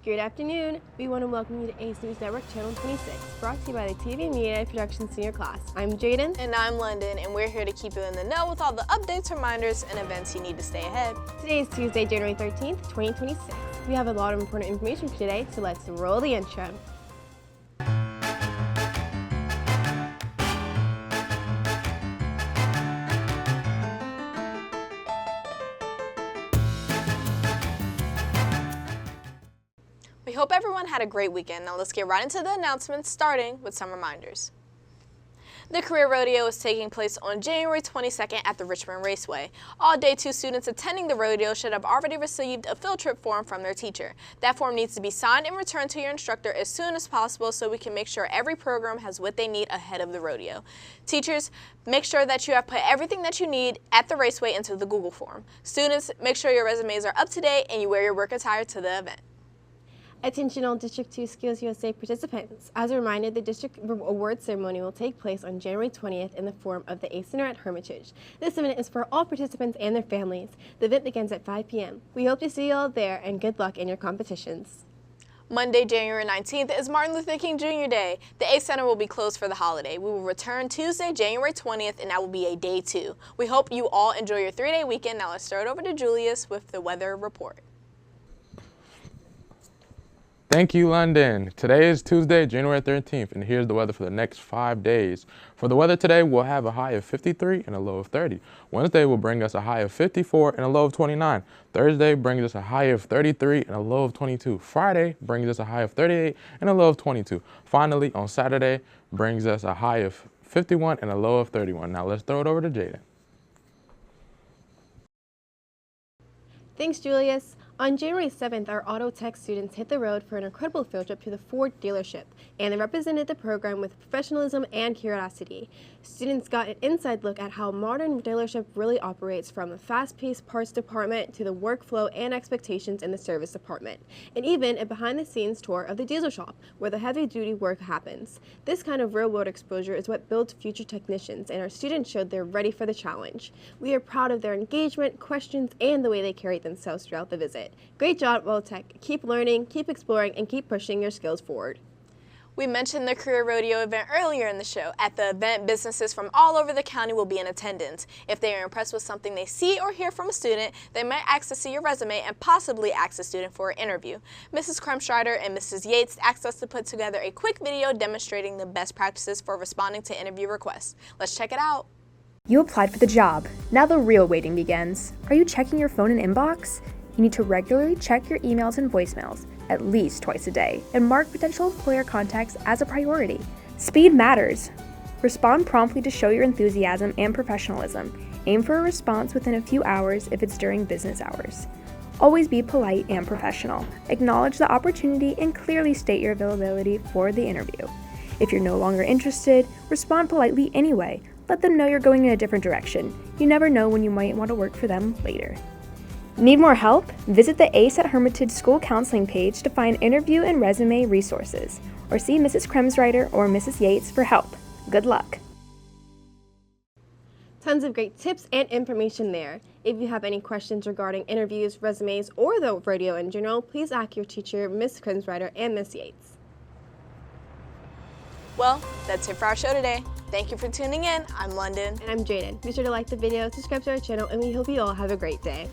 Good afternoon. We want to welcome you to Ace News Network Channel 26, brought to you by the TV Media Production Senior Class. I'm Jaden. And I'm London, and we're here to keep you in the know with all the updates, reminders, and events you need to stay ahead. Today is Tuesday, January 13th, 2026. We have a lot of important information for today, so let's roll the intro. We hope everyone had a great weekend. Now let's get right into the announcements, starting with some reminders. The Career Rodeo is taking place on January 22nd at the Richmond Raceway. All Day 2 students attending the rodeo should have already received a field trip form from their teacher. That form needs to be signed and returned to your instructor as soon as possible so we can make sure every program has what they need ahead of the rodeo. Teachers, make sure that you have put everything that you need at the raceway into the Google form. Students, make sure your resumes are up to date and you wear your work attire to the event. Attention all District 2 Skills USA participants. As a reminder, the district award ceremony will take place on January 20th in the form of the ACE Center at Hermitage. This event is for all participants and their families. The event begins at 5 p.m. We hope to see you all there, and good luck in your competitions. Monday, January 19th is Martin Luther King Jr. Day. The ACE Center will be closed for the holiday. We will return Tuesday, January 20th, and that will be a day 2. We hope you all enjoy your 3-day weekend. Now let's throw it over to Julius with the weather report. Thank you, London. Today is Tuesday, January 13th, and here's the weather for the next 5 days. For the weather today, we'll have a high of 53 and a low of 30. Wednesday will bring us a high of 54 and a low of 29. Thursday brings us a high of 33 and a low of 22. Friday brings us a high of 38 and a low of 22. Finally, on Saturday, brings us a high of 51 and a low of 31. Now let's throw it over to Jaden. Thanks, Julius. On January 7th, our auto tech students hit the road for an incredible field trip to the Ford dealership, and they represented the program with professionalism and curiosity. Students got an inside look at how modern dealership really operates, from the fast-paced parts department to the workflow and expectations in the service department, and even a behind-the-scenes tour of the diesel shop, where the heavy-duty work happens. This kind of real-world exposure is what builds future technicians, and our students showed they're ready for the challenge. We are proud of their engagement, questions, and the way they carried themselves throughout the visit. Great job, Tech. Keep learning, keep exploring, and keep pushing your skills forward. We mentioned the Career Rodeo event earlier in the show. At the event, businesses from all over the county will be in attendance. If they are impressed with something they see or hear from a student, they might ask to see your resume and possibly ask the student for an interview. Mrs. Krumstrider and Mrs. Yates asked us to put together a quick video demonstrating the best practices for responding to interview requests. Let's check it out. You applied for the job. Now the real waiting begins. Are you checking your phone and inbox? You need to regularly check your emails and voicemails at least twice a day and mark potential employer contacts as a priority. Speed matters. Respond promptly to show your enthusiasm and professionalism. Aim for a response within a few hours if it's during business hours. Always be polite and professional. Acknowledge the opportunity and clearly state your availability for the interview. If you're no longer interested, respond politely anyway. Let them know you're going in a different direction. You never know when you might want to work for them later. Need more help? Visit the ACE at Hermitage School Counseling page to find interview and resume resources, or see Mrs. Krumstrider or Mrs. Yates for help. Good luck. Tons of great tips and information there. If you have any questions regarding interviews, resumes, or the rodeo in general, please ask your teacher, Ms. Krumstrider and Ms. Yates. Well, that's it for our show today. Thank you for tuning in. I'm London. And I'm Jaden. Be sure to like the video, subscribe to our channel, and we hope you all have a great day.